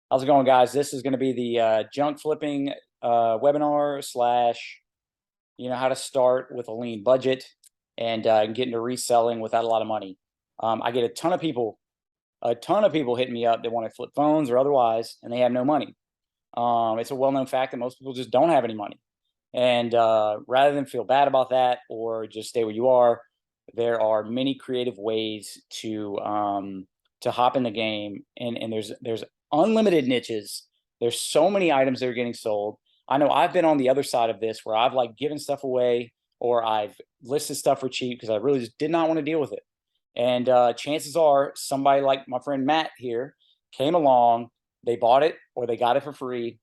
How's it going, guys? This is going to be the junk flipping webinar slash, how to start with a lean budget and get into reselling without a lot of money. I get a ton of people hitting me up that want to flip phones or otherwise, and they have no money. It's a well-known fact that most people just don't have any money. And rather than feel bad about that or just stay where you are, there are many creative ways to hop in the game, and there's unlimited niches. There's so many items that are getting sold. I know I've been on the other side of this where I've like given stuff away or I've listed stuff for cheap because I really just did not want to deal with it. And chances are somebody like my friend Matt here came along, they bought it or they got it for free,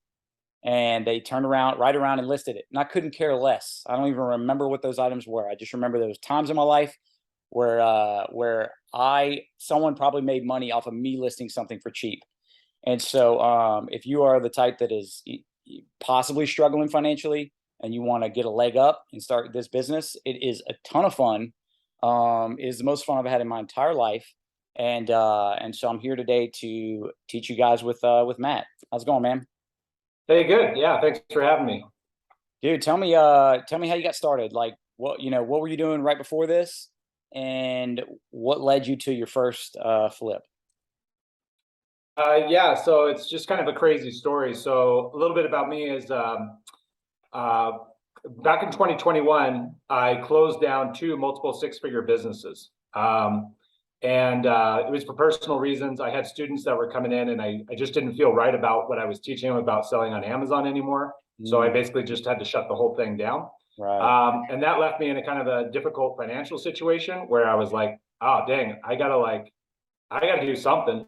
and they turned around right around and listed it. And I couldn't care less. I don't even remember what those items were. I just remember there was times in my life where I someone probably made money off of me listing something for cheap. And so if you are the type that is possibly struggling financially and you want to get a leg up and start this business, it is a ton of fun. It is the most fun I've had in my entire life. And so I'm here today to teach you guys with Matt. How's it going, man? Hey, good. Yeah, thanks for having me. Dude, tell me how you got started. Like what were you doing right before this? And what led you to your first flip? Yeah, so it's just kind of a crazy story. So a little bit about me is uh, back in 2021, I closed down two multiple six-figure businesses. And it was for personal reasons. I had students that were coming in and I just didn't feel right about what I was teaching them about selling on Amazon anymore. So I basically just had to shut the whole thing down. Right. And that left me in a kind of a difficult financial situation where I was like, oh, dang, I gotta do something.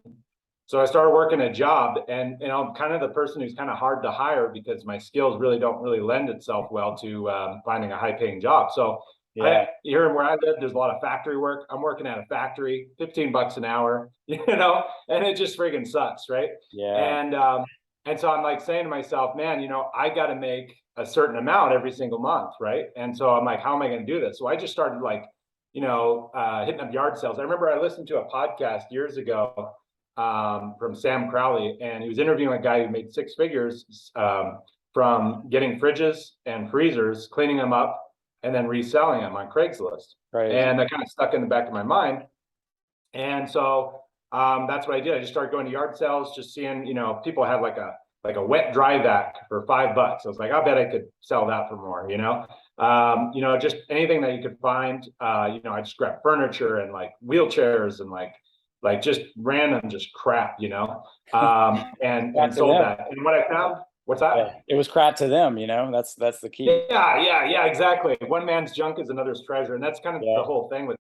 So I started working a job, and I'm kind of the person who's kind of hard to hire because my skills really don't really lend itself well to finding a high paying job. So Yeah. here where I live, there's a lot of factory work. I'm working at a factory, 15 bucks an hour, and it just friggin' sucks, right? Yeah. And um, and so I'm like saying to myself, man, I got to make a certain amount every single month, right? And so I'm like, how am I going to do this? So I just started like, hitting up yard sales. I remember I listened to a podcast years ago from Sam Crowley, and he was interviewing a guy who made six figures from getting fridges and freezers, cleaning them up, and then reselling them on Craigslist. Crazy. And that kind of stuck in the back of my mind. And so that's what I did. I just started going to yard sales, just seeing, people had like a wet dry vac for $5. I was like, I bet I could sell that for more. Just anything that you could find. I just grabbed furniture and like wheelchairs and like just random just crap, and Crap to sold them. that. And what I found, what's Yeah. that? It was crap to them, that's the key. Yeah, exactly. One man's junk is another's treasure, and that's kind of the Yeah. whole thing with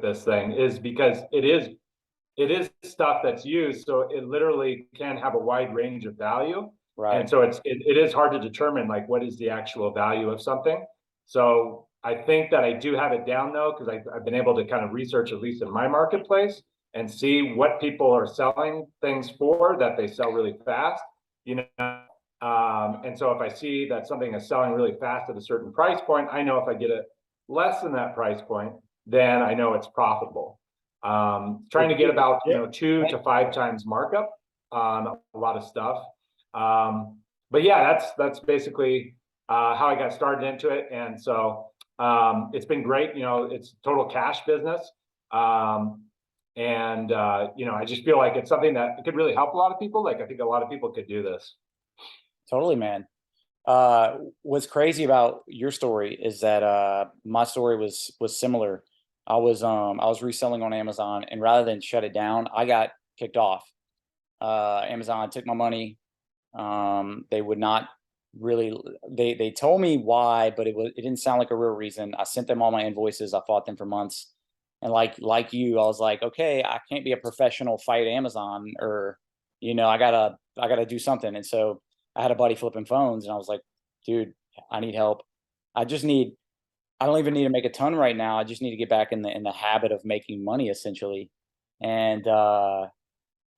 this thing is because it is stuff that's used, so it literally can have a wide range of value, Right. and so it is hard to determine like what is the actual value of something. So I think that I do have it down though because I've been able to kind of research at least in my marketplace and see what people are selling things for that they sell really fast, you know. And so if I see that something is selling really fast at a certain price point, I know if I get it less than that price point, then I know it's profitable. Trying to get about 2 to 5 times markup on a lot of stuff. But yeah, that's basically how I got started into it, and so it's been great. It's total cash business, and I just feel like it's something that could really help a lot of people. Like I think a lot of people could do this. Totally, man. What's crazy about your story is that my story was similar. I was reselling on Amazon, and rather than shut it down, I got kicked off. Amazon took my money. They would not really. They told me why, but it didn't sound like a real reason. I sent them all my invoices. I fought them for months, and like you, I was like, okay, I can't be a professional fight Amazon, or I gotta do something. And so I had a buddy flipping phones, and I was like, dude, I need help. I just need. I don't even need to make a ton right now. I just need to get back in the habit of making money, essentially. And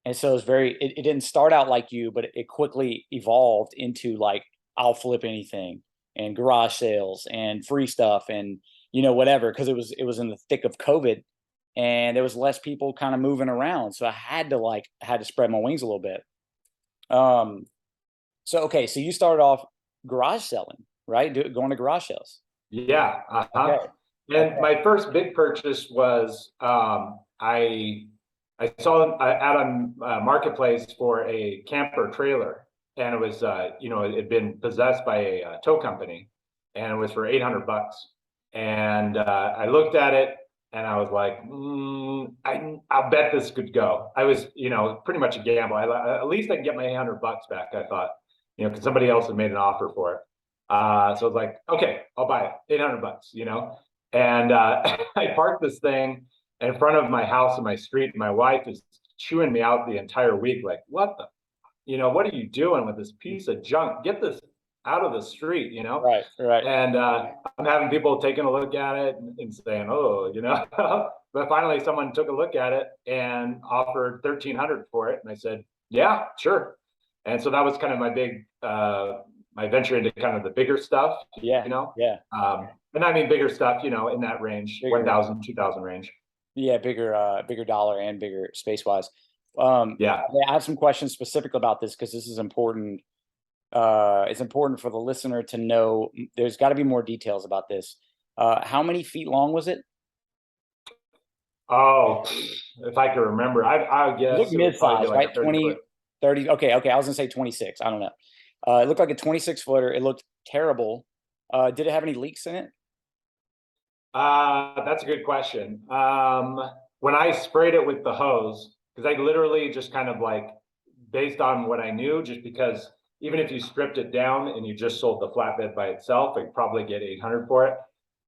and so it didn't start out like you, but it quickly evolved into like I'll flip anything and garage sales and free stuff and whatever, because it was in the thick of COVID, and there was less people kind of moving around, so I had to spread my wings a little bit. So okay, so you started off garage selling, right? Going to garage sales. Yeah. Okay. And my first big purchase was I saw at a marketplace for a camper trailer, and it was it had been possessed by a tow company, and it was for $800. And I looked at it and I was like, I'll bet this could go. I was, pretty much a gamble. At least I can get my $800 back, I thought, because somebody else had made an offer for it. So I was like, okay, I'll buy it, $800, and I parked this thing in front of my house and my street. And my wife is chewing me out the entire week, like, what what are you doing with this piece of junk? Get this out of the street. Right, right. And I'm having people taking a look at it and saying, oh, but finally someone took a look at it and offered 1,300 for it. And I said, yeah, sure. And so that was kind of my big, my venture into kind of the bigger stuff, Yeah, yeah. And I mean, bigger stuff, in that range, Bigger. 1,000, 2,000 range. Yeah, bigger dollar and bigger space wise. Yeah. I have some questions specific about this because this is important. It's important for the listener to know. There's got to be more details about this. How many feet long was it? Oh, if I can remember, I guess Look it would probably mid-size, be like right? a 30 foot. 30. Okay, okay. I was gonna say 26. I don't know. It looked like a 26 footer. It looked terrible. Did it have any leaks in it? That's a good question. When I sprayed it with the hose, because I literally just kind of like based on what I knew, just because even if you stripped it down and you just sold the flatbed by itself, I'd probably get 800 for it.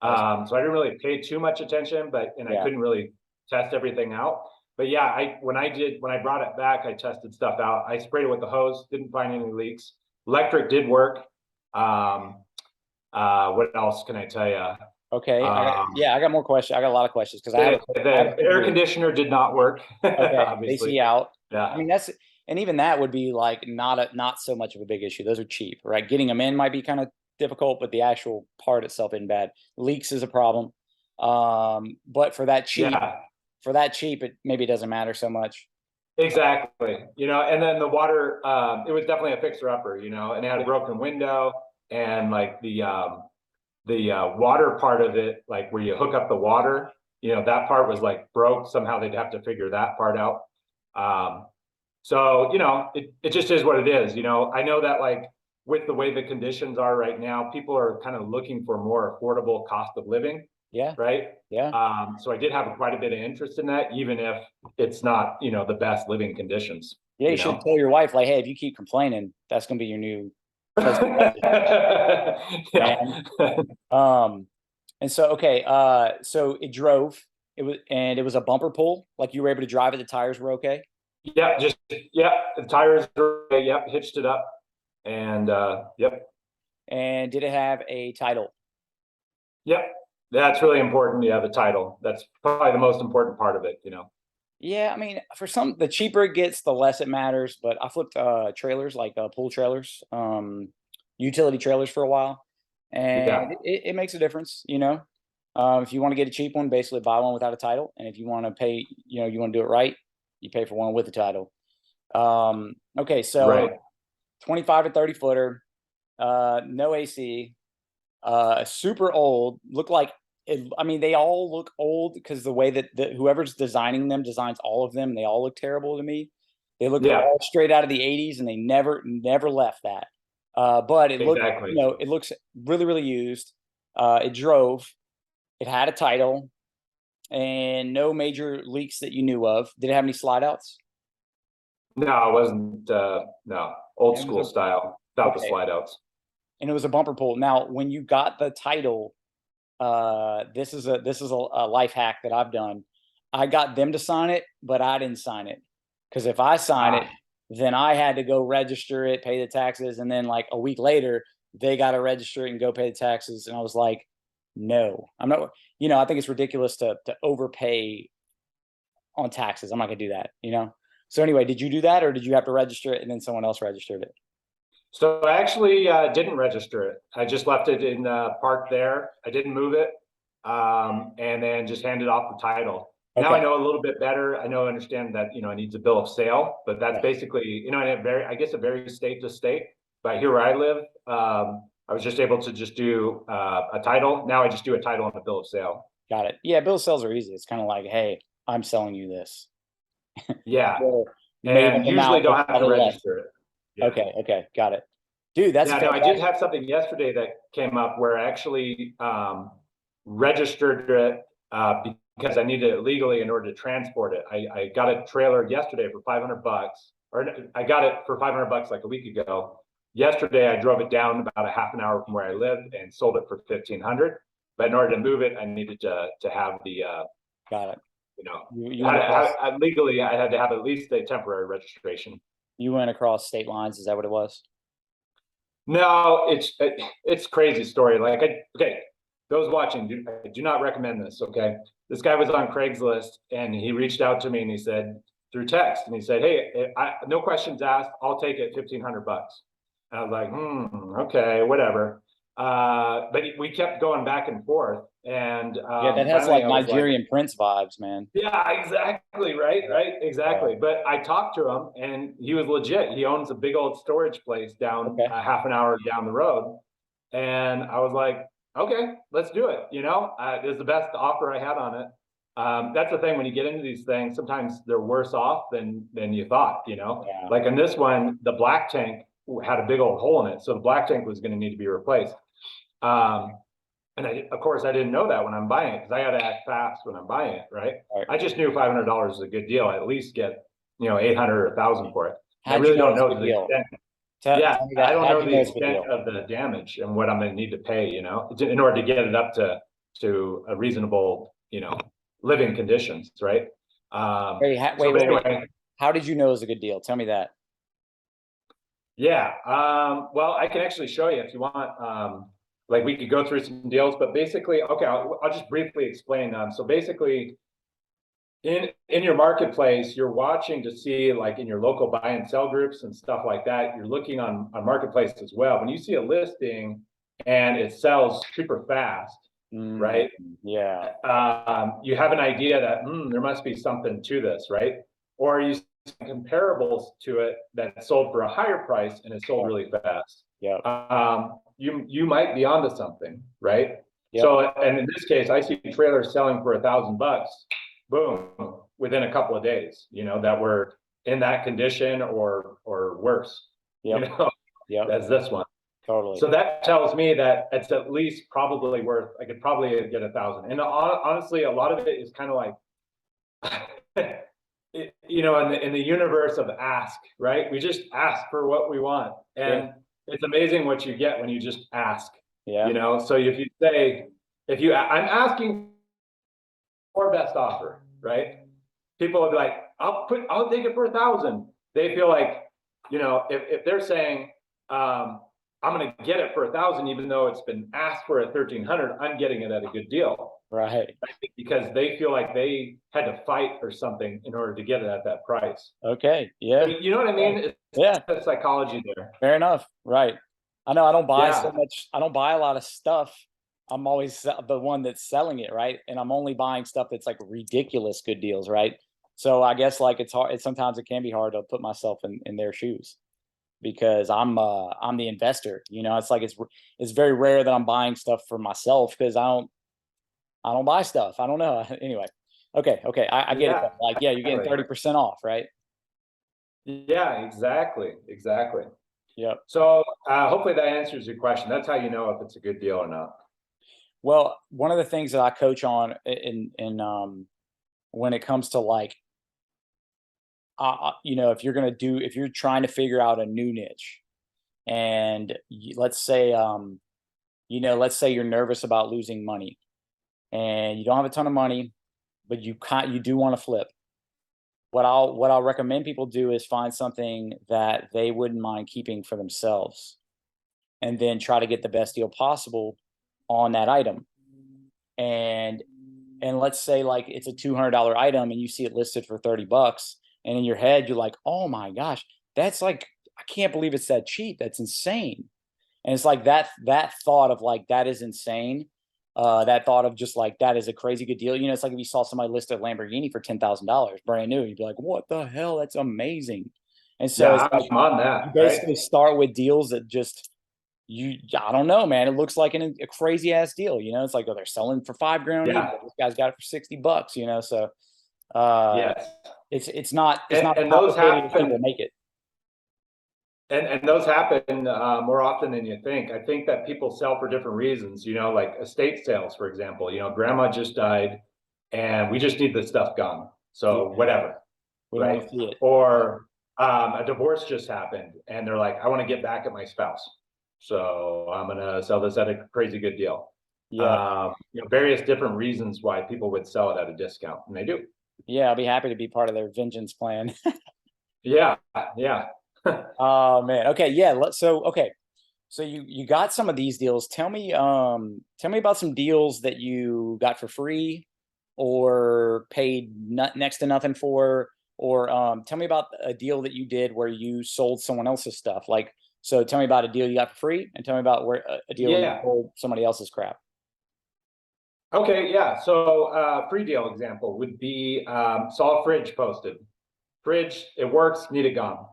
So I didn't really pay too much attention, I couldn't really test everything out. But yeah, when I brought it back, I tested stuff out. I sprayed it with the hose, didn't find any leaks. Electric did work. What else can I tell you? Okay. I got more questions. I got a lot of questions because the air conditioner did not work. Okay. Obviously. AC out. Yeah. I mean, and even that would be like not so much of a big issue. Those are cheap, right? Getting them in might be kind of difficult, but the actual part itself isn't bad. Leaks is a problem. But for that cheap, it maybe doesn't matter so much. Exactly. And then the water, it was definitely a fixer upper, and it had a broken window, and like the water part of it, like where you hook up the water, that part was like broke. Somehow they'd have to figure that part out. So, it just is what it is. I know that like with the way the conditions are right now, people are kind of looking for more affordable cost of living. Yeah. Right. Yeah. So I did have quite a bit of interest in that, even if it's not, the best living conditions. Yeah. You should tell your wife, like, hey, if you keep complaining, that's going to be your new place. Yeah. And so, okay. So it drove, it was a bumper pull. Like you were able to drive it. The tires were okay. Yeah. The tires were okay. Yep. Hitched it up and, yep. And did it have a title? Yep. That's really important. Yeah. The title. That's probably the most important part of it, Yeah, I mean, for some, the cheaper it gets, the less it matters. But I flipped trailers, like pool trailers, utility trailers for a while, and it makes a difference. If you want to get a cheap one, basically buy one without a title, and if you want to pay, you want to do it right, you pay for one with a title. Okay, so 25 to 30 footer, no AC, super old, look like. I mean, they all look old because the way that whoever's designing them designs all of them. They all look terrible to me. They look all straight out of the 80s, and they never left that. But it looked, it looks really, really used. It drove. It had a title, and no major leaks that you knew of. Did it have any slide outs? No, it wasn't. No, old school style without the slide outs. And it was a bumper pull. Now, when you got the title. This is a life hack that I've done. I got them to sign it, but I didn't sign it because if I sign it, then I had to go register it, pay the taxes, and then like a week later they got to register it and go pay the taxes. And I was like, no, I'm not. I think it's ridiculous to overpay on taxes. I'm not gonna do that. So anyway, did you do that, or did you have to register it and then someone else registered it? So I actually didn't register it. I just left it in park there. I didn't move it, and then just handed off the title. Now I Okay. know a little bit better. Understand that, it needs a bill of sale, but that's Right. basically, and I guess it varies state to state. But here where I live, I was just able to just do a title. Now I just do a title and a bill of sale. Got it. Yeah, bill of sales are easy. It's kind of like, hey, I'm selling you this. Yeah, Or you made up and usually amount, don't but have cut to it less. register it. Yeah. Okay, okay, got it. Dude, that's Yeah, no, I did fantastic. have something yesterday that came up where I actually registered it because I needed it legally in order to transport it. I got a trailer yesterday for $500, or I got it for $500 like a week ago. Yesterday, I drove it down about a half an hour from where I lived and sold it for 1,500. But in order to move it, I needed to have the Got it. you know You went across legally I had to have at least a temporary registration. state lines. Is that what it was? No, it's crazy story. Like okay, those watching, I do not recommend this. Okay, this guy was on Craigslist and he reached out to me and he said through text and he said, "Hey, no questions asked. I'll take it, $1,500." And I was like, okay, whatever. But we kept going back and forth, and Yeah, that has finally like I was like, Nigerian Prince vibes, man. yeah, exactly. Right. Yeah, Right. yeah. Exactly. But I talked to him and he was legit. He owns a big old storage place down Okay. a half an hour down the road. And I was like, okay, let's do it. It was the best offer I had on it. That's the thing when you get into these things, sometimes they're worse off than you thought. Yeah. Like in this one, the black tank had a big old hole in it. So the black tank was going to need to be replaced. And of course, I didn't know that when I'm buying it because I got to act fast when I'm buying it, right? All right. I just knew $500 was a good deal. I at least get 800 or 1,000 for it. I How'd you really know don't it's a know good the deal? extent. Tell, Yeah, tell me I that. don't How'd know you the know it's a good extent deal? of the damage and what I'm going to need to pay, in order to get it up to a reasonable, living conditions, right? Wait, So, wait, but wait, wait. anyway, How did you know it was a good deal? Tell me that. yeah. Well, I can actually show you if you want. Like we could go through some deals, but basically, okay, I'll just briefly explain. So basically, in your marketplace, you're watching to see like in your local buy and sell groups and stuff like that. You're looking on marketplace as well. When you see a listing and it sells super fast, Mm, right? yeah. You have an idea that there must be something to this, right? Or you see comparables to it that sold for a higher price and it sold Right. really fast. Yep. You might be onto something, right? Yep. So, and in this case, I see trailers selling for $1,000, boom, within a couple of days, that were in that condition or worse, Yep. Yep. as this one. Totally. So that tells me that it's at least probably worth. I could probably get 1,000. And honestly, a lot of it is kind of like, in the universe of ask, right? We just ask for what we want, Yeah. and it's amazing what you get when you just ask. Yeah. So if you say, I'm asking for best offer, right? People will be like, I'll take it for 1,000. They feel like, if they're saying, I'm going to get it for 1,000, even though it's been asked for at 1,300, I'm getting it at a good deal. Right. Because they feel like they had to fight or something in order to get it at that price. Okay. Yeah. You know what I mean? It's Yeah. the psychology there. Fair enough. Right. I know I don't buy so Yeah. much. I don't buy a lot of stuff. I'm always the one that's selling it, right? And I'm only buying stuff that's like ridiculous good deals, right? So I guess like it's hard. Sometimes it can be hard to put myself in their shoes because I'm the investor. It's like it's very rare that I'm buying stuff for myself because I don't buy stuff. I don't know. Anyway. Okay. Okay. I get it. Yeah. Like, yeah, you're getting 30% off, right? Yeah, exactly. Exactly. Yep. So hopefully that answers your question. That's how you know if it's a good deal or not. Well, one of the things that I coach on in when it comes to like if you're trying to figure out a new niche and let's say you're nervous about losing money and you don't have a ton of money, but you do want to flip. What I'll recommend people do is find something that they wouldn't mind keeping for themselves and then try to get the best deal possible on that item. And let's say like it's a $200 item and you see it listed for $30, and in your head you're like, oh my gosh, that's like, I can't believe it's that cheap. That's insane. And it's like that thought of like that is insane that thought of just like, that is a crazy good deal. You know, it's like if you saw somebody list a Lamborghini for $10,000 brand new, you'd be like, what the hell? That's amazing. And so it's Yeah, like, I'm on you that, right? basically start with deals that just, I don't know, man. It looks like a crazy ass deal. You know, it's like, oh, they're selling for $5 grand. Yeah. This guy's got it for $60. You know, so uh, Yes. it's not And those complicated as people happen, make it. and those happen more often than you think. I think that people sell for different reasons, you know, like estate sales, for example. You know, grandma just died and we just need the stuff gone. So Yeah, whatever, we don't want right? to see it. Or a divorce just happened and they're like, I want to get back at my spouse. So I'm gonna sell this at a crazy good deal. Yeah, You know, various different reasons why people would sell it at a discount, and they do. yeah. I'll be happy to be part of their vengeance plan. Yeah, yeah. Oh man. Okay. Yeah. So okay. So you got some of these deals. Tell me about some deals that you got for free or paid next to nothing for, or tell me about a deal that you did where you sold someone else's stuff. Like, so tell me about a deal you got for free, and tell me about where a deal where you Yeah. sold somebody else's crap. Okay, yeah. So free deal example would be saw a fridge posted. Fridge, it works, need it gone.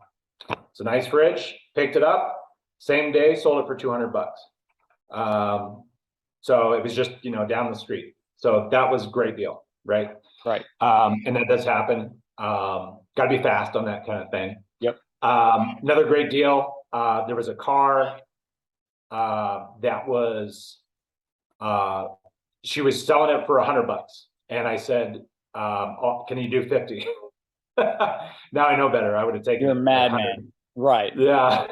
It's a nice fridge, picked it up, same day, sold it for 200 bucks. So it was just, you know, down the street. So that was a great deal, right? Right. And that does happen. Gotta be fast on that kind of thing. Yep. Another great deal. There was a car that was she was selling it for 100 bucks. And I said, oh, can you do 50? Now I know better. I would have taken You're a it for 100. madman. Right. Yeah.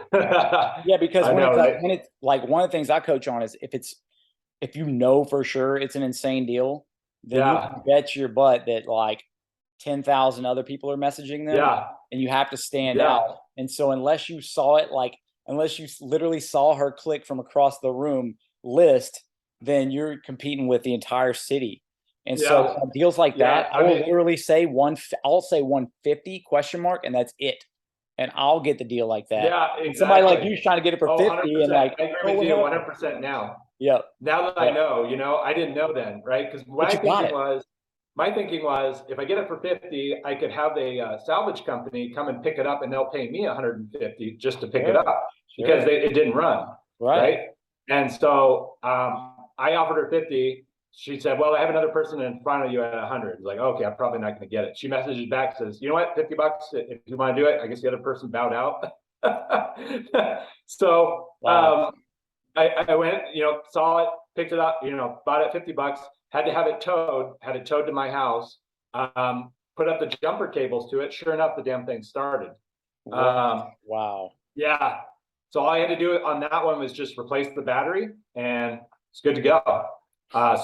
Yeah, because I when know, it's right? when it's like, one of the things I coach on is, if you know for sure it's an insane deal, then you Yeah. can bet your butt that like 10,000 other people are messaging them, Yeah. and you have to stand Yeah. out. And so unless you saw it, like unless you literally saw her click from across the room list, then you're competing with the entire city. And so Yeah. deals like Yeah. that, I will literally say I'll say 150 question mark, and that's it. And I'll get the deal like that. Yeah, And somebody like exactly. you's trying to get it for Oh, 50 and 100%. like, I agree oh, with what you happened? 100% now. Yep. Now that I Yep. know, you know, I didn't know then, right? Because But you got it. my thinking was, if I get it for 50, I could have a salvage company come and pick it up, and they'll pay me 150 just to pick it Sure. up Sure. because it didn't run, Right. right? And so I offered her 50. She said, well, I have another person in front of you at 100. Like, okay, I'm probably not going to get it. She messages back, says, you know what, 50 bucks if you want to do it. I guess the other person bowed out. So Wow. I went, you know, saw it, picked it up, you know, bought it 50 bucks, had to have it towed, had it towed to my house, put up the jumper cables to it. Sure enough, the damn thing started. Wow. Yeah. So all I had to do on that one was just replace the battery, and it's good to go.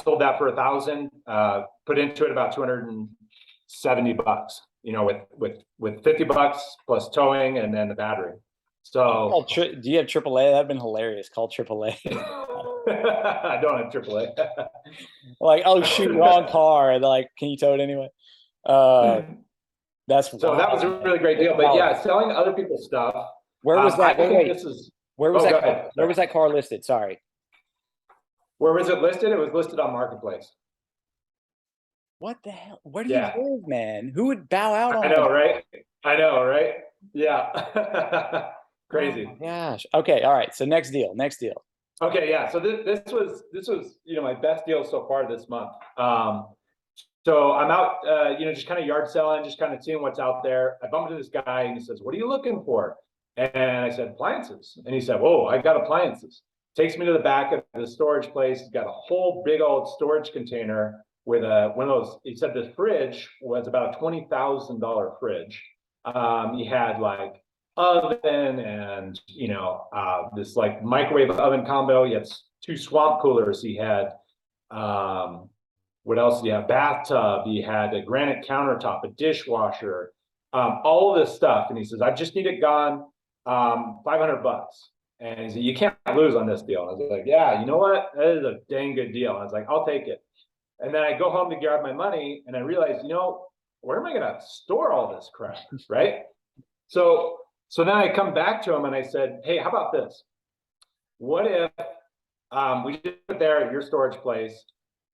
Sold that for 1,000, put into it about 270 bucks, you know, with 50 bucks plus towing and then the battery. So Do you have AAA? That'd been hilarious. Call AAA. I don't have AAA. Like, oh shoot, wrong car. And they're like, can you tow it anyway? That's So that was a wild, really great deal. But yeah, selling other people's stuff. Where was that? I think Wait, this is. where was Oh, that? go ahead. Where was that car listed? Sorry. Where was it listed? It was listed on Marketplace. What the hell? Where do Yeah. you live, man? Who would bow out on I know, that? right? I know, right? Yeah. Crazy. Oh my gosh. Okay. All right. So next deal. Next deal. Okay, yeah. So this was you know, my best deal so far this month. So I'm out, you know, just kind of yard selling, just kind of seeing what's out there. I bumped into this guy and he says, "What are you looking for?" And I said, "Appliances." And he said, "Whoa, I got appliances." Takes me to the back of the storage place. He's got a whole big old storage container with one of those. He said the fridge was about a $20,000 fridge. He had like oven and, you know, this like microwave oven combo. He had two swamp coolers. He had what else? Yeah, bathtub. He had a granite countertop, a dishwasher, all of this stuff. And he says, "I just need it gone. 500 bucks." And he said, "You can't lose on this deal." And I was like, "Yeah, you know what? That is a dang good deal." And I was like, "I'll take it." And then I go home to grab my money, and I realize, you know, where am I going to store all this crap, right? So then I come back to him and I said, "Hey, how about this? What if we did it there at your storage place.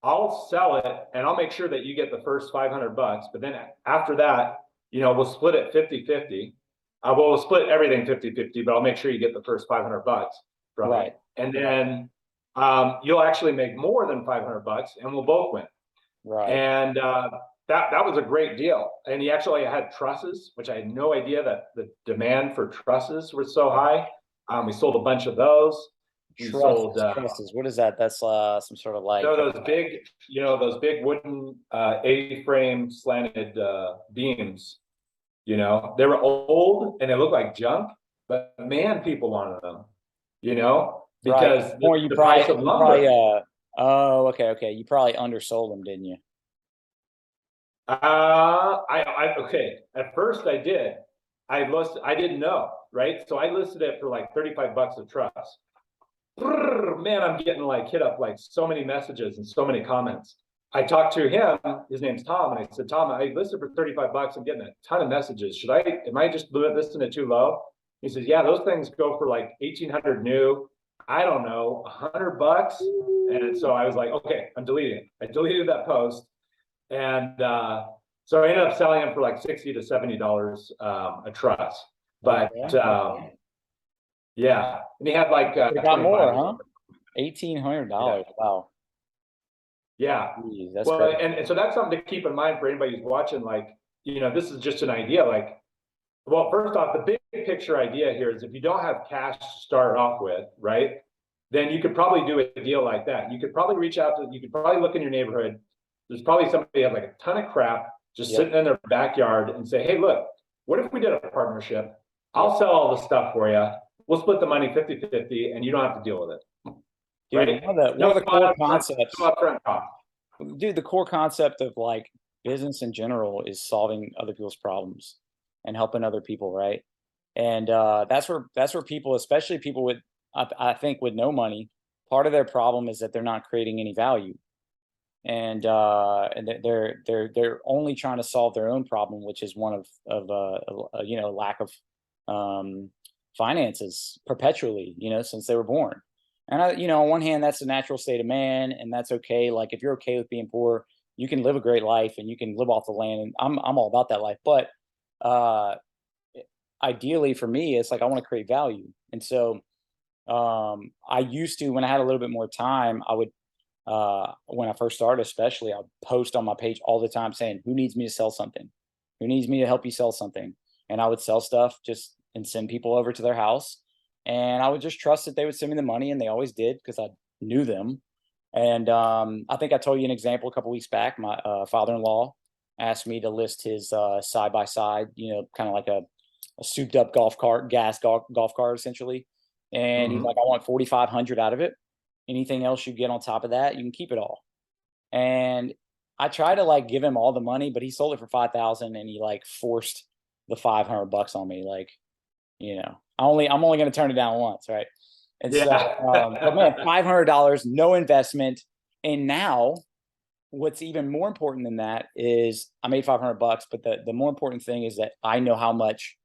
I'll sell it and I'll make sure that you get the first 500 bucks. But then after that, we'll split it 50-50. Well, we'll split everything 50-50, but I'll make sure you get the first 500 bucks from Right. it. And then you'll actually make more than 500 bucks and we'll both win. Right. And that was a great deal. And he actually had trusses, which I had no idea that the demand for trusses was so high. We sold a bunch of those. We sold Trusses. What is that? That's some sort of like those big wooden A-frame slanted beams. They were old and they looked like junk, but man, people wanted them. Because right. Or the price of lumber. Oh, okay. You probably undersold them, didn't you? Okay. At first I did. I didn't know, right? So I listed it for like 35 bucks a truss. Man, I'm getting like hit up like so many messages and so many comments. I talked to him, his name's Tom, and I said, Tom, I listed for 35 bucks. I'm getting a ton of messages. Am I just listing it too low? He says, yeah, those things go for like 1,800 new. I don't know, 100 bucks. And so I was like, okay, I'm deleting it. I deleted that post. And so I ended up selling them for like $60 to $70 a truss. But yeah, and he had like got more, huh? $1,800. Yeah. Wow. Yeah. Jeez, that's well, crazy. and so that's something to keep in mind for anybody who's watching. Like, this is just an idea. Like, well, first off, the big picture idea here is if you don't have cash to start off with, right, then you could probably do a deal like that. You could probably you could probably look in your neighborhood. There's probably somebody who has like a ton of crap just sitting in their backyard and say, hey, look, what if we did a partnership? I'll sell all the stuff for you. We'll split the money 50-50 and you don't have to deal with it. Dude, right? one of the core concepts, no dude, the core concept of like business in general is solving other people's problems and helping other people, right? And that's where people, especially people with, I think with no money, part of their problem is that they're not creating any value. And they're only trying to solve their own problem, which is one of lack of finances perpetually, since they were born. And on one hand, that's the natural state of man, and that's okay. Like if you're okay with being poor, you can live a great life and you can live off the land. And I'm all about that life. But ideally for me, it's like I want to create value. And so I used to, when I had a little bit more time, I would when I first started, especially, I'd post on my page all the time saying, who needs me to sell something? Who needs me to help you sell something? And I would sell stuff and send people over to their house. And I would just trust that they would send me the money, and they always did because I knew them. And I think I told you an example a couple weeks back. My father-in-law asked me to list his side-by-side, kind of like a souped up gas golf cart essentially. And he's like, I want 4,500 out of it. Anything else you get on top of that, you can keep it all. And I tried to like give him all the money, but he sold it for 5,000 and he like forced the 500 bucks on me. Like, I'm only going to turn it down once. Right. And so, but man, $500, no investment. And now what's even more important than that is I made 500 bucks, but the more important thing is that I know how much,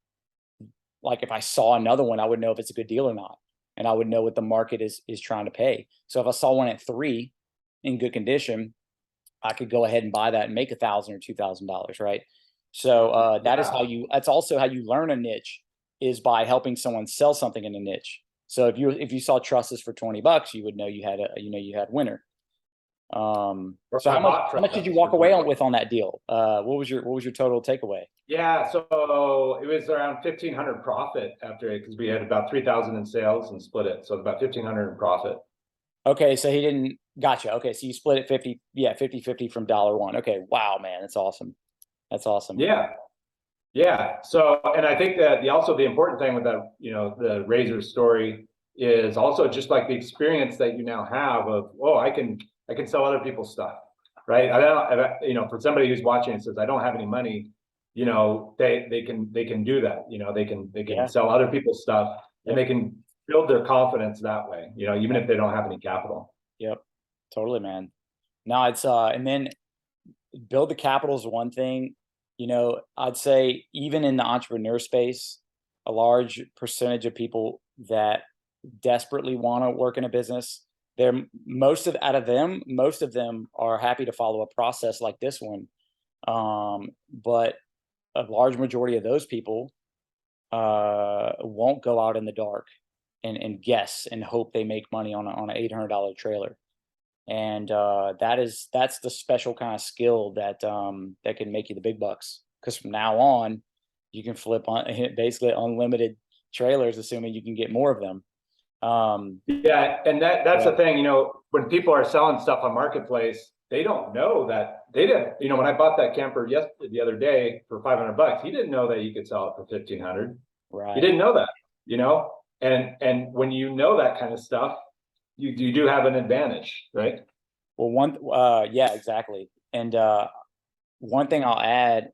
like if I saw another one, I would know if it's a good deal or not. And I would know what the market is trying to pay. So if I saw one at 3 in good condition, I could go ahead and buy that and make $1,000 or $2,000, right? So that's also how you learn a niche, is by helping someone sell something in a niche. So if you saw trusses for 20 bucks, you would know you had a winner. So how much did you walk away with on that deal? What was your total takeaway? Yeah, so it was around 1,500 profit after it, because we had about 3,000 in sales and split it, so about 1,500 in profit. Okay, so he didn't. Gotcha. Okay, so you split it 50-50 from $1. Okay, wow, man, that's awesome. That's awesome. Yeah. So, and I think that the important thing with that, the Razor story is also just like the experience that you now have of, I can sell other people's stuff, right? For somebody who's watching and says, I don't have any money, they can do that. They can sell other people's stuff, and they can build their confidence that way, even if they don't have any capital. Yep. Totally, man. No, it's and then build the capital is one thing. I'd say even in the entrepreneur space, a large percentage of people that desperately want to work in a business most of them are happy to follow a process like this one. But a large majority of those people won't go out in the dark and guess and hope they make money on an $800 trailer. And that's the special kind of skill that that can make you the big bucks. Because from now on, you can flip on basically unlimited trailers, assuming you can get more of them. Yeah, and that's the thing, you know, when people are selling stuff on Marketplace, they don't know that they didn't, you know, when I bought that camper the other day for $500, he didn't know that you could sell it for 1,500. Right. He didn't know that, you know, and when you know that kind of stuff, you do have an advantage, right? Well, yeah, exactly. And one thing I'll add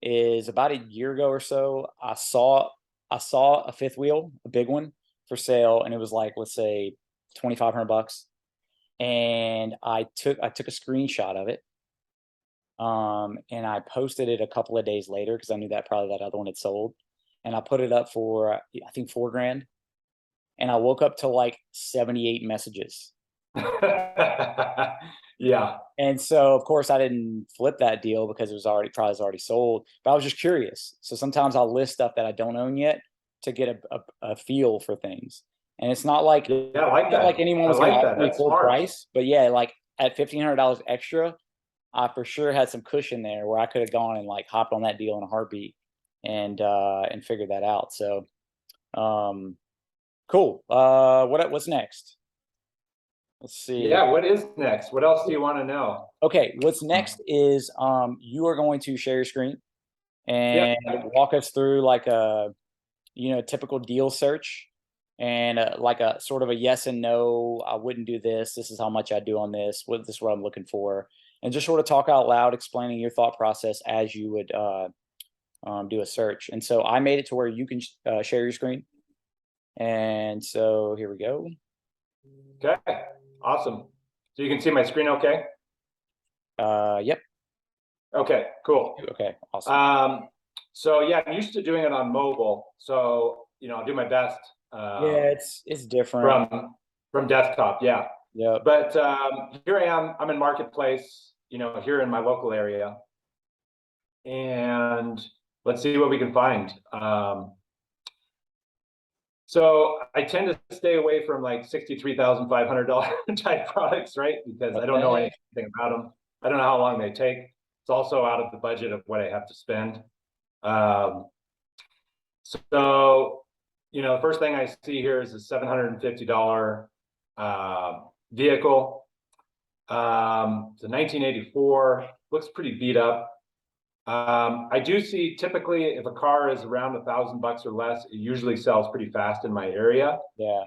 is about a year ago or so, I saw a fifth wheel, a big one for sale, and it was like, let's say $2,500. And I took a screenshot of it. And I posted it a couple of days later because I knew that probably that other one had sold. And I put it up for I think $4,000. And I woke up to like 78 messages. Yeah. And so of course I didn't flip that deal because it was already sold. But I was just curious. So sometimes I'll list stuff that I don't own yet to get a feel for things. And it's not like I like that. like anyone was I like gonna that. offer me That's full smart. price. But yeah, like at $1,500 extra, I for sure had some cushion there where I could have gone and like hopped on that deal in a heartbeat and figured that out. So cool. What's next? Let's see. Yeah, what is next? What else do you want to know? Okay, what's next is you are going to share your screen and walk us through like a typical deal search and like a sort of a yes and no. I wouldn't do this. This is how much I do on this. This is what I'm looking for, and just sort of talk out loud, explaining your thought process as you would do a search. And so I made it to where you can share your screen. And so here we go. Okay, awesome. So you can see my screen okay? Yep. Okay, cool. Okay, awesome. So yeah, I'm used to doing it on mobile. So, you know, I'll do my best. Yeah, it's different. From desktop, yeah. Yeah. But here I am, I'm in Marketplace, you know, here in my local area. And let's see what we can find. So I tend to stay away from like $63,500 type products, right? Because I don't know anything about them. I don't know how long they take. It's also out of the budget of what I have to spend. So, you know, the first thing I see here is a $750 vehicle. It's a 1984, looks pretty beat up. I do see typically if a car is around $1,000 or less, it usually sells pretty fast in my area. Yeah.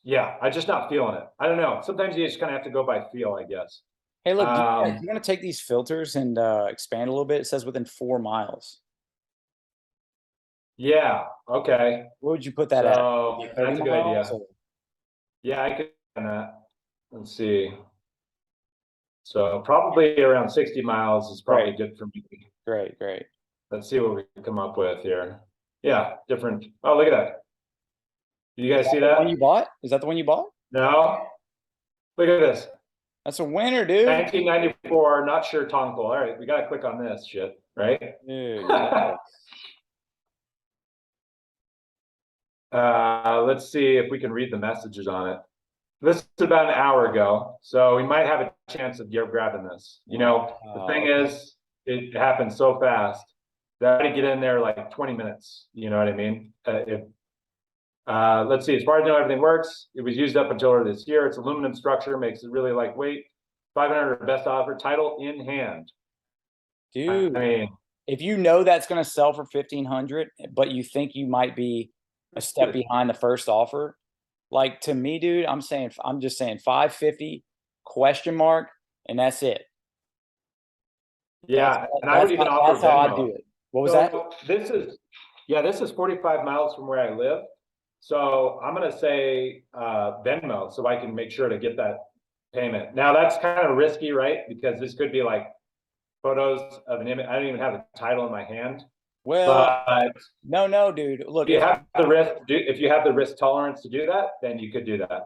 Yeah, I'm just not feeling it. I don't know. Sometimes you just kind of have to go by feel, I guess. Hey, look, do you want to take these filters and expand a little bit? It says within 4 miles. Yeah. Okay. What would you put that at? So that's a good idea. Or? Yeah, I could do that. Let's see. So probably around 60 miles is probably good for me. Great, great. Let's see what we can come up with here. Yeah, different. Oh, look at that. Do you guys see that? The one you bought? Is that the one you bought? No. Look at this. That's a winner, dude. 1994, not sure Tonkel. All right, we got to click on this shit, right? Dude, yes. Let's see if we can read the messages on it. This is about an hour ago, so we might have a chance of grabbing this. You know, the thing is, it happens so fast that I had to get in there like 20 minutes. You know what I mean? Let's see, as far as I know, everything works. It was used up until earlier this year. It's aluminum structure, makes it really lightweight. 500 best offer, title in hand. Dude, I mean, if you know that's going to sell for 1,500, but you think you might be a step behind the first offer, like to me, dude, I'm just saying 550 ? And that's it. Yeah, and I would even offer that's how I do it. What was that? This is 45 miles from where I live. So I'm gonna say Venmo, so I can make sure to get that payment. Now that's kind of risky, right? Because this could be like photos of an image. I don't even have the title in my hand. Well, But no, dude. Look, if you have the if you have the risk tolerance to do that, then you could do that.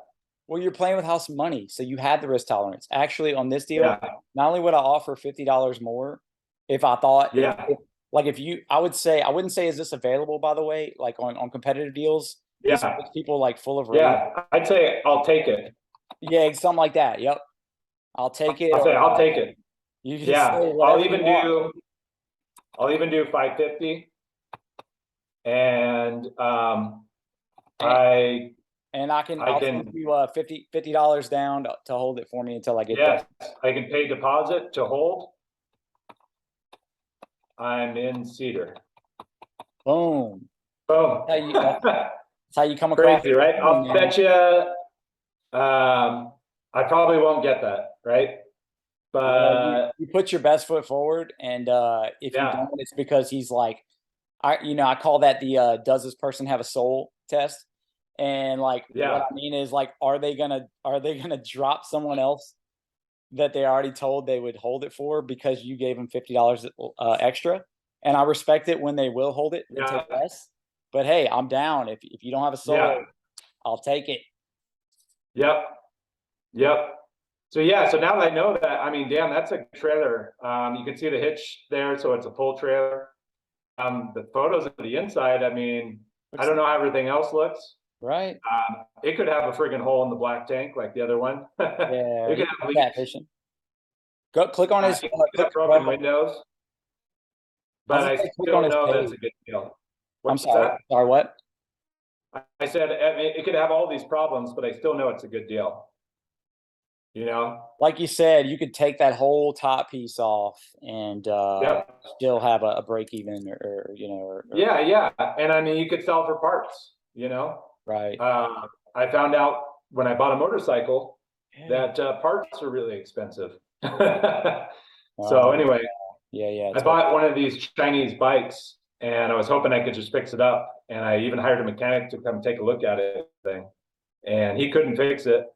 well, you're playing with house money, so you had the risk tolerance. Actually, on this deal, Yeah, not only would I offer $50 more if I thought, yeah, like if you, I would say, I wouldn't say, is this available, by the way, like on competitive deals? This yeah, puts people like full of rage. yeah. I'd say I'll take it. Yeah, something like that. Yep. I'll take it, I'll say or I'll take it. you can say Yeah, whatever you want. I'll even do 550. And And, I and I'll send can, you $50 down to hold it for me until I get yes, that. I can pay deposit to hold. I'm in Cedar. Boom. Boom. That's how you come across. Crazy, right? I'll Man. bet you, I probably won't get that, right? Well, But you put your best foot forward, and if you yeah, don't, it's because he's like, I call that the does this person have a soul test? And like what yeah, I mean is like, are they gonna drop someone else that they already told they would hold it for because you gave them $50 extra? And I respect it when they will hold it and take yeah, less. But hey, I'm down. If you don't have a yeah, soul, I'll take it. yep, yep. So yeah, so now that I know that, I mean, damn, that's a trailer. You can see the hitch there, so it's a full trailer. The photos of the inside, I mean, I don't know how everything else looks. Right? It could have a friggin' hole in the black tank like the other one. Yeah, It could he have was leaks. catfishing. Go click on his It could have broken windows, I was but gonna I say click on still his know that it's page. a good deal. I'm What's sorry. that? Sorry, what? I said, I mean, it could have all these problems, but I still know it's a good deal. You know? Like you said, you could take that whole top piece off and Yep. still have a break even, or Yeah, yeah. And I mean, you could sell for parts, you know? right. I found out when I bought a motorcycle Yeah. that parts are really expensive. So Uh, anyway, yeah, I totally. bought one of these Chinese bikes and I was hoping I could just fix it up. And I even hired a mechanic to come take a look at it thing. And he couldn't fix it.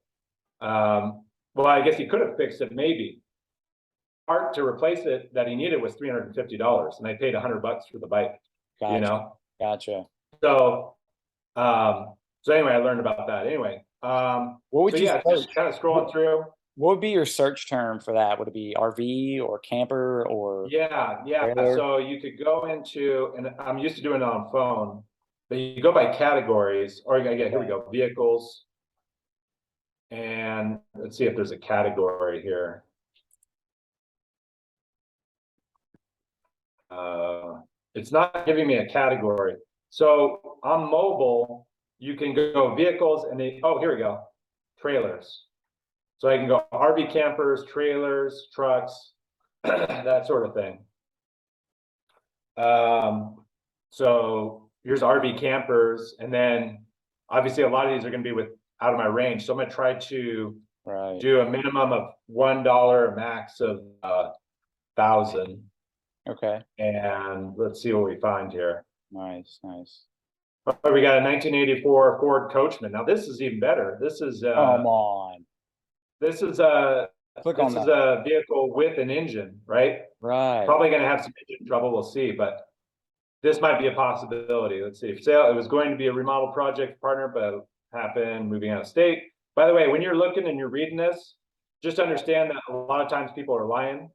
Well, I guess he could have fixed it maybe. Part to replace it that he needed was $350, and I paid $100 for the bike. You Gotcha. know, Gotcha. so so anyway, I learned about that. Anyway, What so would you yeah, search? just kind of scrolling through. What would be your search term for that? Would it be RV or camper or Yeah, yeah. trailer? So you could go into, and I'm used to doing it on phone, but you go by categories, or again, here we go, vehicles. And let's see if there's a category here. It's not giving me a category. So on mobile, you can go vehicles and then, oh, here we go, trailers. So I can go RV campers, trailers, trucks, that sort of thing. So here's RV campers, and then obviously a lot of these are going to be out of my range. So I'm going to try to Right. do a minimum of $1, a max of 1,000. Okay. And let's see what we find here. Nice, nice. We got a 1984 Ford Coachman. Now this is even better. This is Come on. this is a Click on that. vehicle with an engine, right? Right. Probably going to have some engine trouble. We'll see, but this might be a possibility. Let's see. Sale. It was going to be a remodel project partner, but happened moving out of state. By the way, when you're looking and you're reading this, just understand that a lot of times people are lying,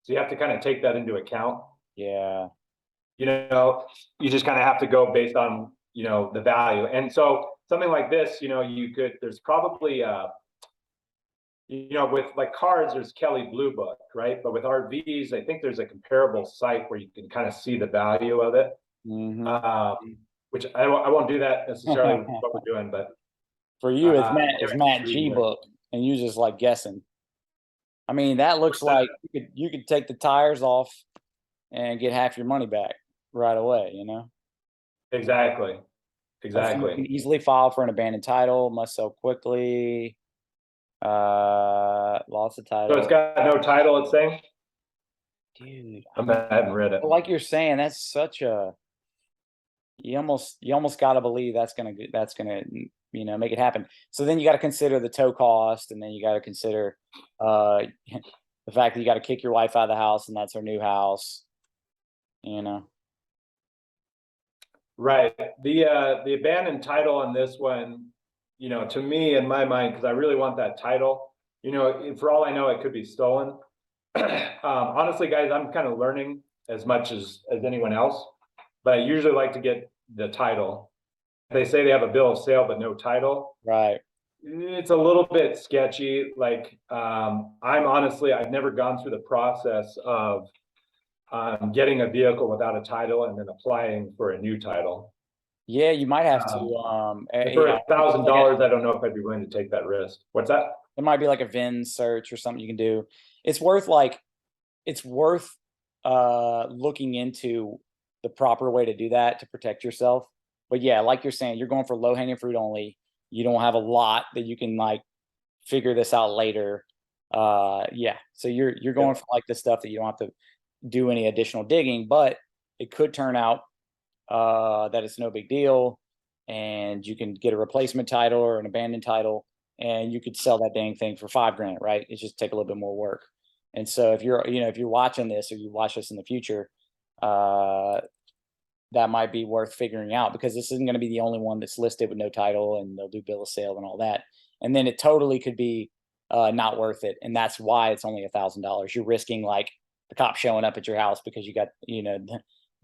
so you have to kind of take that into account. Yeah. You know, you just kind of have to go based on, you know, the value. And so something like this, you know, there's probably, you know, with like cars, there's Kelley Blue Book, right? But with RVs, I think there's a comparable site where you can kind of see the value of it. Which I won't do that necessarily with what we're doing, but For you, it's anyway, Matt G book, and you just like guessing. I mean, that looks like you could take the tires off and get half your money back right away, you know? Exactly. You can Exactly. easily file for an abandoned title, must sell quickly. Lost the So it's title. got no title, it's saying? Dude, I haven't read it. like you're saying, that's such a you almost got to believe that's gonna make it happen. So then you got to consider the tow cost, and then you got to consider uh the fact that you got to kick your wife out of the house, and that's her new house. You know. Right. The abandoned title on this one, to me, in my mind, because I really want that title, for all I know, it could be stolen. Honestly, guys, I'm kind of learning as much as anyone else, but I usually like to get the title. They say they have a bill of sale, but no title. Right. It's a little bit sketchy. Like, I've never gone through the process of getting a vehicle without a title and then applying for a new title. Yeah, you might have to. For Like $1,000, I don't know if I'd be willing to take that risk. What's that? it might be like a VIN search or something you can do. It's worth like it's worth looking into the proper way to do that to protect yourself. But yeah, like you're saying, you're going for low hanging fruit only. You don't have a lot that you can like figure this out later. Yeah, so you're going for like the stuff that you don't have to do any additional digging, but it could turn out that it's no big deal, and you can get a replacement title or an abandoned title, and you could sell that dang thing for $5,000, right? It's just take a little bit more work. And so if you're watching this or you watch this in the future, uh, that might be worth figuring out because this isn't going to be the only one that's listed with no title, and they'll do bill of sale and all that. And then it totally could be not worth it, and that's why it's only $1,000. You're risking like the cop showing up at your house because you got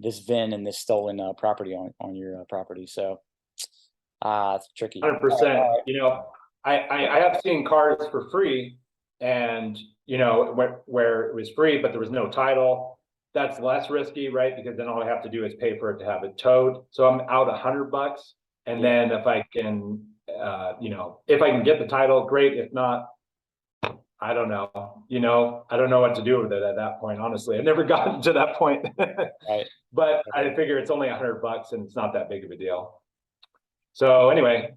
this VIN and this stolen property on your property. So it's tricky. 100%. I have seen cars for free, and where it was free, but there was no title. That's less risky, right? Because then all I have to do is pay for it to have it towed. So I'm out $100, and then if I can, if I can get the title, great. If not, I don't know. I don't know what to do with it at that point. Honestly, I've never gotten to that point. Right. But I figure it's only $100 and it's not that big of a deal. So anyway,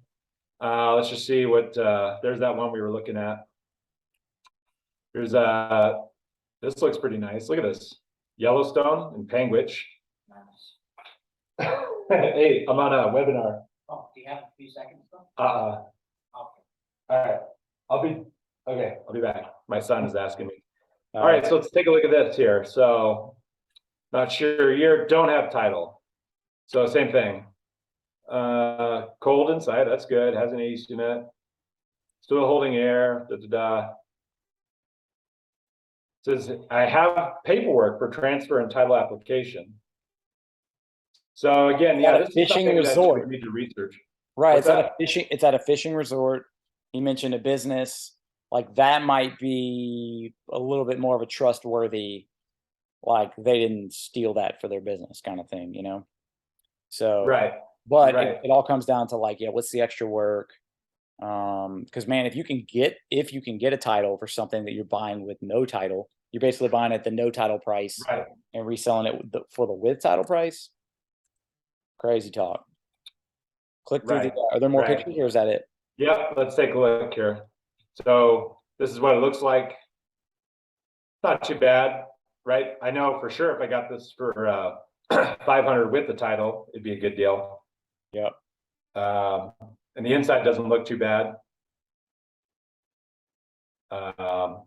let's just see what, there's that one we were looking at. There's this looks pretty nice. Look at this. Yellowstone and Panguitch. Hey, I'm on a webinar. Oh, do you have a few seconds though? Okay. All right. I'll be back. My son is asking me. All right, so let's take a look at this here. So not sure year, don't have title. So same thing. Cold inside, that's good. Has an AC unit. Still holding air. Says I have paperwork for transfer and title application. So again, yeah, this is something that you need to research. Right, it's at a fishing resort. He mentioned a business. Like that might be a little bit more of a trustworthy, like they didn't steal that for their business kind of thing, So right. But it all comes down to like, yeah, what's the extra work? Because man, if you can get a title for something that you're buying with no title, you're basically buying it at the no title price, right, and reselling it for the with title price. Crazy talk. Click through are there more pictures, or is that it? Yeah, let's take a look here. So this is what it looks like. Not too bad, right? I know for sure if I got this for 500 with the title, it'd be a good deal. Yep. And the inside doesn't look too bad. So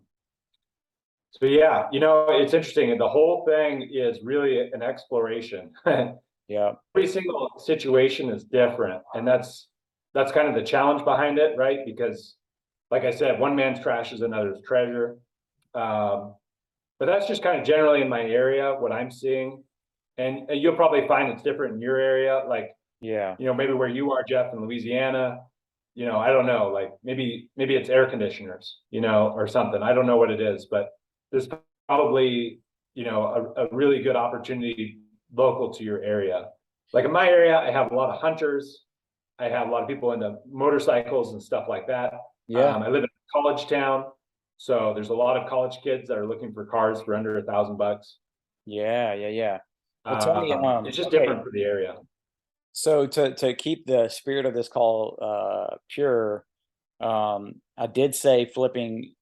yeah, it's interesting. The whole thing is really an exploration. Yeah. Every single situation is different, and that's kind of the challenge behind it, right? Because like I said, one man's trash is another's treasure. But that's just kind of generally in my area, what I'm seeing. And you'll probably find it's different in your area. Like, yeah, maybe where you are, Jeff, in Louisiana, I don't know, like maybe it's air conditioners, or something. I don't know what it is, but there's probably, a really good opportunity local to your area. Like in my area, I have a lot of hunters. I have a lot of people into motorcycles and stuff like that. Yeah. I live in a college town, so there's a lot of college kids that are looking for cars for under $1,000. Yeah. Well, tell me, it's just different for the area. So to keep the spirit of this call pure, I did say flipping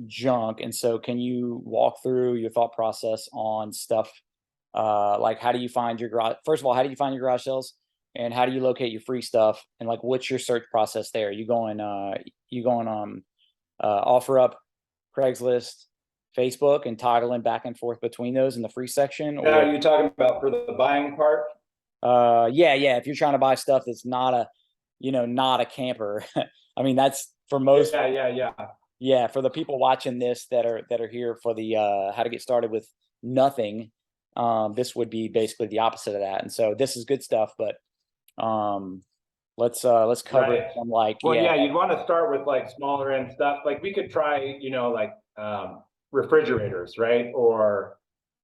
junk, and so can you walk through your thought process on stuff like how do you find your garage? First of all, how do you find your garage sales, and how do you locate your free stuff? And like, what's your search process there? You going OfferUp, Craigslist, Facebook, and toggling back and forth between those in the free section? Or are you talking about for the buying part? Yeah. If you're trying to buy stuff that's not a, not a camper. I mean, that's for most. Yeah. Yeah, for the people watching this that are here for the how to get started with nothing, this would be basically the opposite of that. And so this is good stuff, but let's cover it Right. from like, Well, yeah, yeah, you'd want to start with like smaller end stuff. Like we could try, like refrigerators, right? Or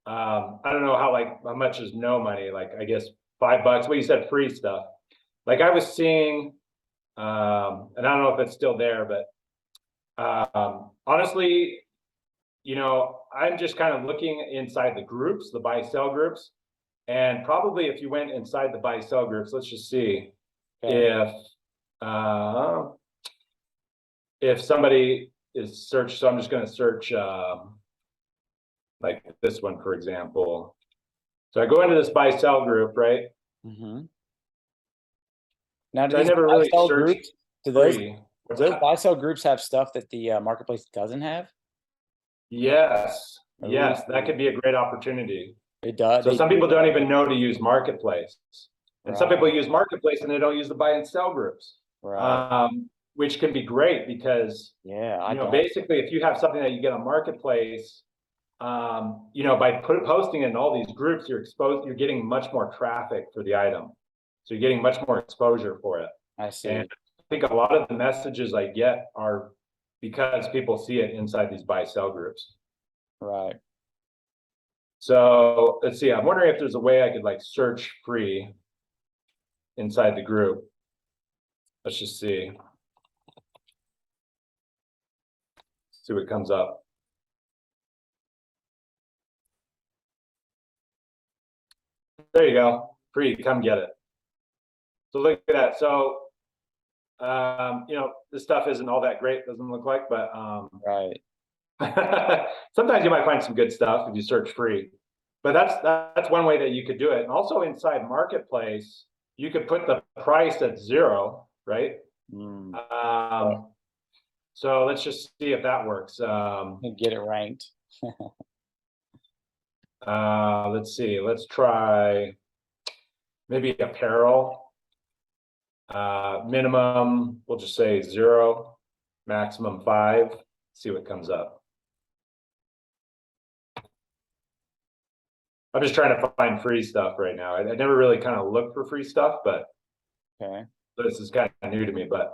I don't know how much is no money, like I guess $5. Well, you said free stuff. Like I was seeing, and I don't know if it's still there, but honestly, I'm just kind of looking inside the groups, the buy sell groups. And probably if you went inside the buy sell groups, let's just see okay. uh, if somebody is searched. So I'm just going to search like this one, for example. So I go into this buy sell group, right? Mm-hmm. Now, do So I these never buy really sell searched groups, do those free. What's those that? buy sell groups have stuff that the marketplace doesn't have? Yes, Ooh, yes, that could be a great opportunity. it does. So some people don't even know to use marketplace, and some Right, people use marketplace and they don't use the buy and sell groups, right. which can be great because Yeah, I don't. basically if you have something that you get on marketplace, by posting in all these groups, you're getting much more traffic for the item, so you're getting much more exposure for it. I And see. I think a lot of the messages I get are because people see it inside these buy sell groups. Right. So let's see. I'm wondering if there's a way I could like search free inside the group. Let's just see. See what comes up. There you go. Free, come get it. So look at that. So this stuff isn't all that great, doesn't look like, but Right. sometimes you might find some good stuff if you search free. But that's one way that you could do it. And also inside marketplace, you could put the price at 0, right? Mm. So let's just see if that works. Get it ranked. Let's see. Let's try maybe apparel. Minimum, we'll just say 0, maximum 5. See what comes up. I'm just trying to find free stuff right now. I never really kind of looked for free stuff, but Okay. this is kind of new to me. But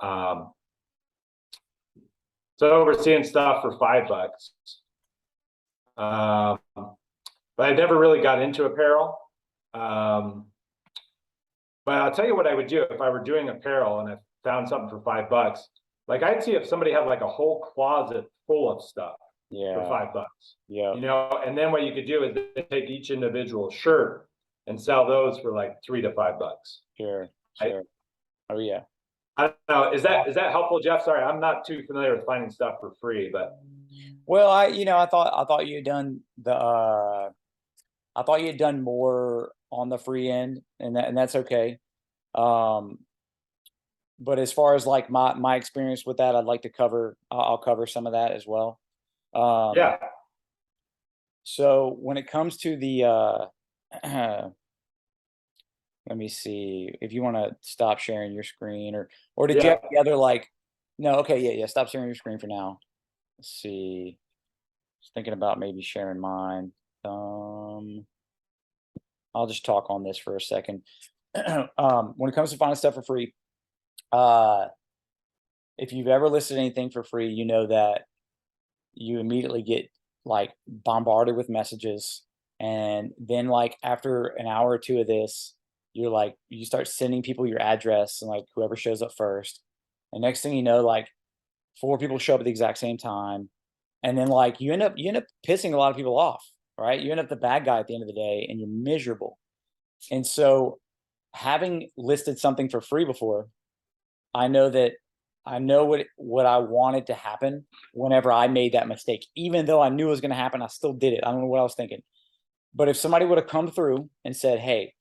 so we're seeing stuff for $5. But I never really got into apparel. But I'll tell you what I would do if I were doing apparel and I found something for $5. Like I'd see if somebody had like a whole closet full of stuff for Yeah. $5. Yeah. And then what you could do is take each individual shirt and sell those for like $3 to $5. Sure. Right? Sure. Oh yeah. I don't know. Is that helpful, Jeff? Sorry, I'm not too familiar with finding stuff for free, but Well, I thought you had done the I thought you had done more on the free end, and that's okay. Um, but as far as like my experience with that, I'd like to cover. I'll cover some of that as well. yeah. So when it comes to the let me see if you want to stop sharing your screen or did you Yeah. have the other like no, okay, yeah, stop sharing your screen for now. Let's see. Just thinking about maybe sharing mine. I'll just talk on this for a second. When it comes to finding stuff for free, uh, if you've ever listed anything for free, you know that you immediately get like bombarded with messages. And then like after an hour or two of this, you start sending people your address and like whoever shows up first. And next thing you know, like 4 people show up at the exact same time. And then like you end up pissing a lot of people off, right? You end up the bad guy at the end of the day and you're miserable. And so having listed something for free before, I know what I wanted to happen whenever I made that mistake. Even though I knew it was going to happen, I still did it. I don't know what I was thinking. But if somebody would have come through and said, "Hey,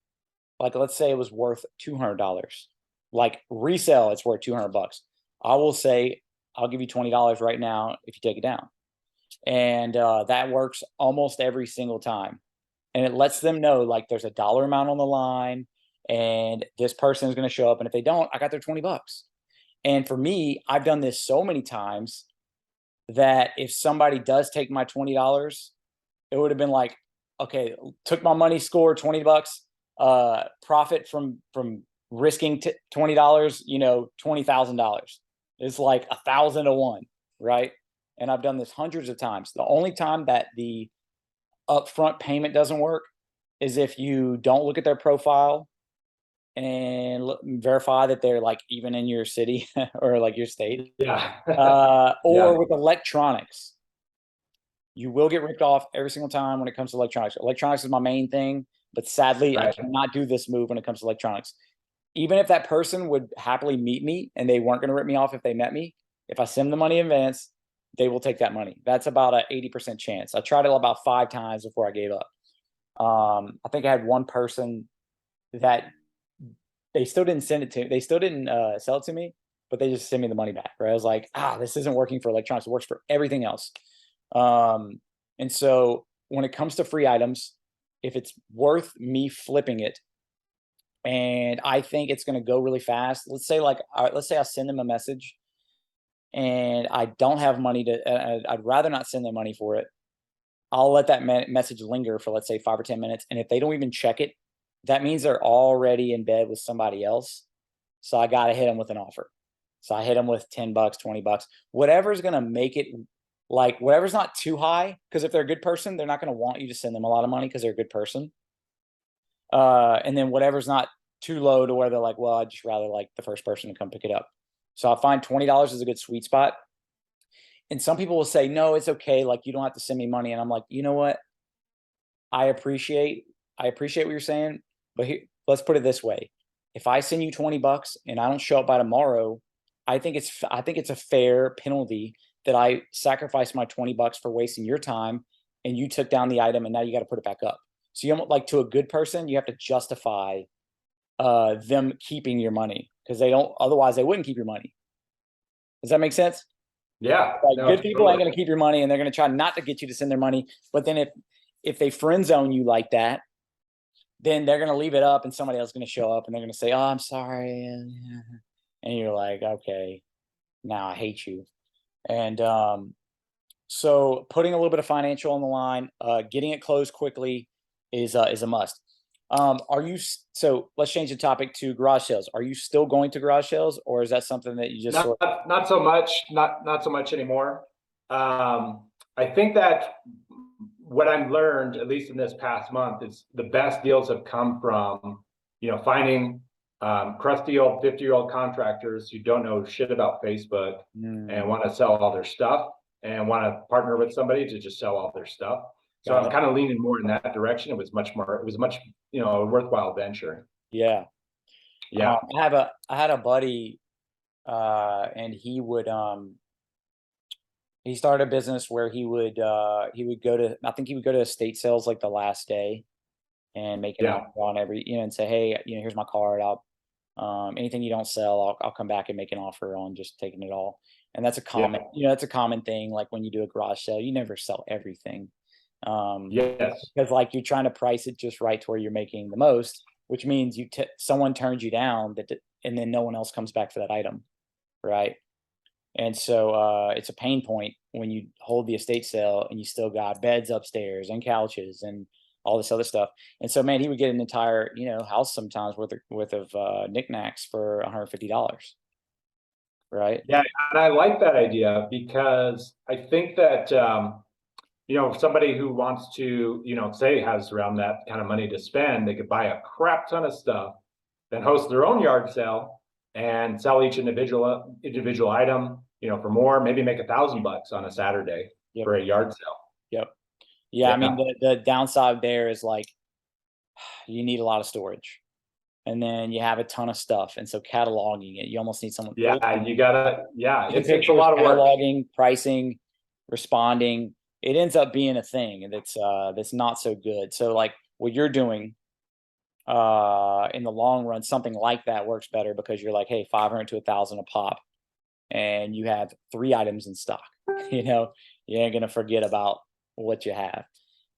like let's say it was worth $200, like resale, it's worth $200. I will say I'll give you $20 right now if you take it down." And that works almost every single time. And it lets them know like there's a dollar amount on the line. and this person is going to show up. And if they don't, I got their $20. And for me, I've done this so many times that if somebody does take my $20, it would have been like, okay, took my money, scored $20, profit from risking $20, $20,000. It's like 1,000 to 1, right? And I've done this hundreds of times. The only time that the upfront payment doesn't work is if you don't look at their profile and verify that they're like even in your city or like your state, Yeah. or with electronics. You will get ripped off every single time when it comes to electronics. Electronics is my main thing, but sadly, I Right. cannot do this move when it comes to electronics. Even if that person would happily meet me and they weren't going to rip me off if they met me, if I send them the money in advance, they will take that money. That's about an 80% chance. I tried it about 5 times before I gave up. I think I had one person that they still didn't send it to. They still didn't sell it to me, but they just sent me the money back. Right? I was like, this isn't working for electronics. It works for everything else. And so when it comes to free items, if it's worth me flipping it, and I think it's going to go really fast, let's say I send them a message, and I don't have money to. I'd rather not send them money for it. I'll let that message linger for, let's say, 5 or 10 minutes, and if they don't even check it, that means they're already in bed with somebody else. So I got to hit them with an offer. So I hit them with $10, $20, whatever's going to make it, like whatever's not too high. Because if they're a good person, they're not going to want you to send them a lot of money because they're a good person. And then whatever's not too low to where they're like, well, I'd just rather like the first person to come pick it up. So I find $20 is a good sweet spot. And some people will say, no, it's okay. Like, you don't have to send me money. And I'm like, you know what? I appreciate what you're saying, but let's put it this way. If I send you $20 and I don't show up by tomorrow, I think it's a fair penalty that I sacrificed my $20 for wasting your time, and you took down the item and now you got to put it back up. So you like, to a good person, you have to justify them keeping your money, because otherwise they wouldn't keep your money. Does that make sense? Yeah. Like, No, good people ain't totally. going to keep your money, and they're going to try not to get you to send their money. But then if they friend zone you like that, then they're going to leave it up, and somebody else is going to show up, and they're going to say, oh, I'm sorry. And you're like, okay, now I hate you. And so putting a little bit of financial on the line, getting it closed quickly is a must. So let's change the topic to garage sales. Are you still going to garage sales, or is that something that you just Not so much, not so much anymore. I think that what I've learned, at least in this past month, is the best deals have come from, finding crusty old 50-year-old contractors who don't know shit about Facebook and want to sell all their stuff and want to partner with somebody to just sell all their stuff. So I'm kind of leaning more in that direction. It was much, a worthwhile venture. Yeah. Yeah. I had a buddy, and he started a business where he would go to estate sales like the last day and make an offer on every, and say, hey, here's my card. Anything you don't sell, I'll come back and make an offer on just taking it all. And that's a common, that's a common thing. Like, when you do a garage sale, you never sell everything. Yes. Because like, you're trying to price it just right to where you're making the most, which means someone turns you down and then no one else comes back for that item. Right. And so it's a pain point when you hold the estate sale and you still got beds upstairs and couches and all this other stuff. And so, man, he would get an entire, house sometimes worth of knickknacks for $150. Right. Yeah. And I like that idea because I think that, somebody who wants to, say has around that kind of money to spend, they could buy a crap ton of stuff, then host their own yard sale and sell each individual item, for more, maybe make $1,000 on a Saturday for a yard sale. Yep. Yeah. I mean, the downside there is like, you need a lot of storage, and then you have a ton of stuff. And so cataloging it, you almost need someone. Yeah. You gotta, it's a lot of work. Cataloging, pricing, responding. It ends up being a thing that's not so good. So like what you're doing, in the long run, something like that works better, because you're like, hey, 500 to 1,000 a pop, and you have 3 items in stock. You ain't gonna forget about what you have.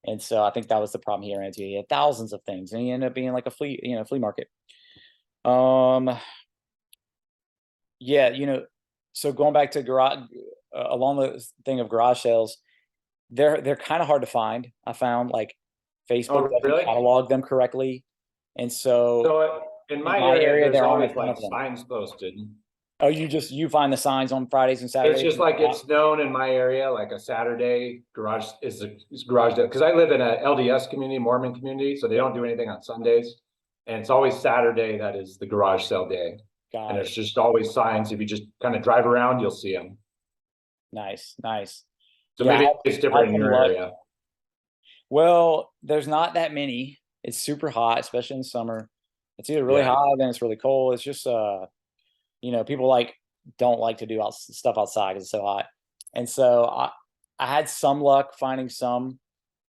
And so I think that was the problem he ran into. He had thousands of things, and he ended up being like a flea market. Yeah, so going back to garage, along the thing of garage sales, they're kind of hard to find. I found like Facebook doesn't really? catalog them correctly, and so So in my my area, area, there's there aren't a always ton like of them. signs posted. Oh, you find the signs on Fridays and Saturdays? It's just like it's known in my area, like a Saturday garage is garage day. Because I live in a LDS community, Mormon community, so they don't do anything on Sundays. And it's always Saturday that is the garage sale day. Got And it. it's just always signs. If you just kind of drive around, you'll see them. Nice. So Yeah, maybe it's different in some your luck. area. Well, there's not that many. It's super hot, especially in summer. It's either really Yeah. hot, then it's really cold. It's just people don't like to do stuff outside because it's so hot. And so I had some luck finding some.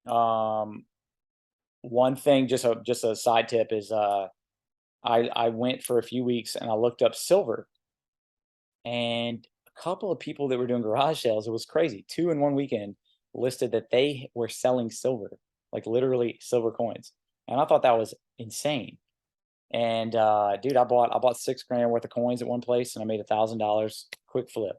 One thing, just a side tip is I went for a few weeks and I looked up silver, and a couple of people that were doing garage sales, it was crazy. 2 in one weekend listed that they were selling silver, like literally silver coins. And I thought that was insane. And dude, I bought $6 grand worth of coins at one place, and I made $1,000 quick flip.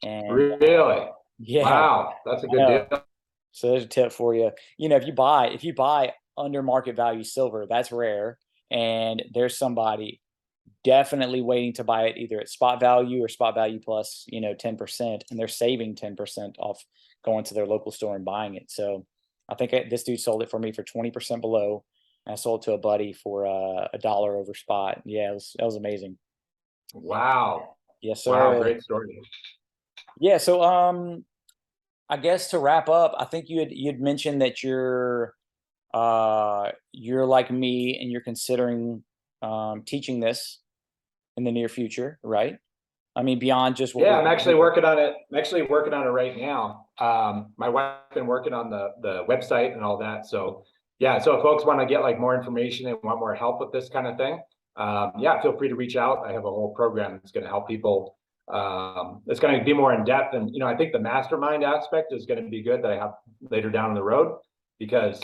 And Really? yeah, Wow, that's a I good know. deal. So there's a tip for you. If you buy under market value silver, that's rare, and there's somebody definitely waiting to buy it either at spot value or spot value plus 10%, and they're saving 10% off going to their local store and buying it. So I think this dude sold it for me for 20% below, and I sold it to a buddy for $1 over spot. Yeah, that was amazing. Wow. Yes, sir. Wow, great story. Yeah, so I guess to wrap up, I think you'd mentioned that you're like me and you're considering teaching this in the near future, right? I mean, beyond just what Yeah, we're I'm actually working on it. I'm actually working on it right now. My wife's been working on the website and all that. So yeah, so if folks want to get like more information and want more help with this kind of thing, yeah, feel free to reach out. I have a whole program that's going to help people. It's going to be more in depth, and I think the mastermind aspect is going to be good that I have later down the road, because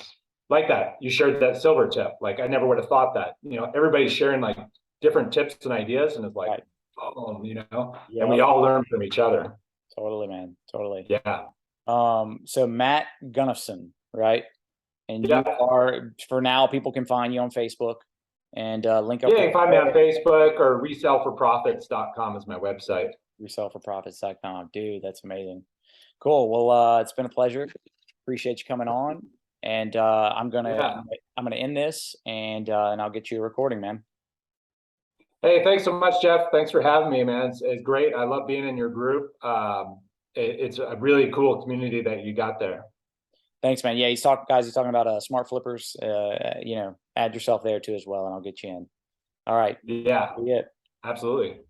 like that, you shared that silver tip. Like I never would have thought that. Everybody's sharing like different tips and ideas, and it's like, Right. oh, and Yeah, we all learn from each other. totally, man, totally. Yeah. So Matt Gunnifson, right? And Yeah. you are, for now, people can find you on Facebook and link up. Yeah, you can find me on Facebook, or resellforprofits.com is my website. resellforprofits.com. Dude, that's amazing. Cool. Well, it's been a pleasure. Appreciate you coming on. And I'm gonna end this, and I'll get you a recording, man. Hey, thanks so much, Jeff. Thanks for having me, man. It's great. I love being in your group. It's a really cool community that you got there. Thanks, man. Yeah, he's talking about smart flippers. Add yourself there too as well, and I'll get you in. All right. Yeah, Yeah. absolutely.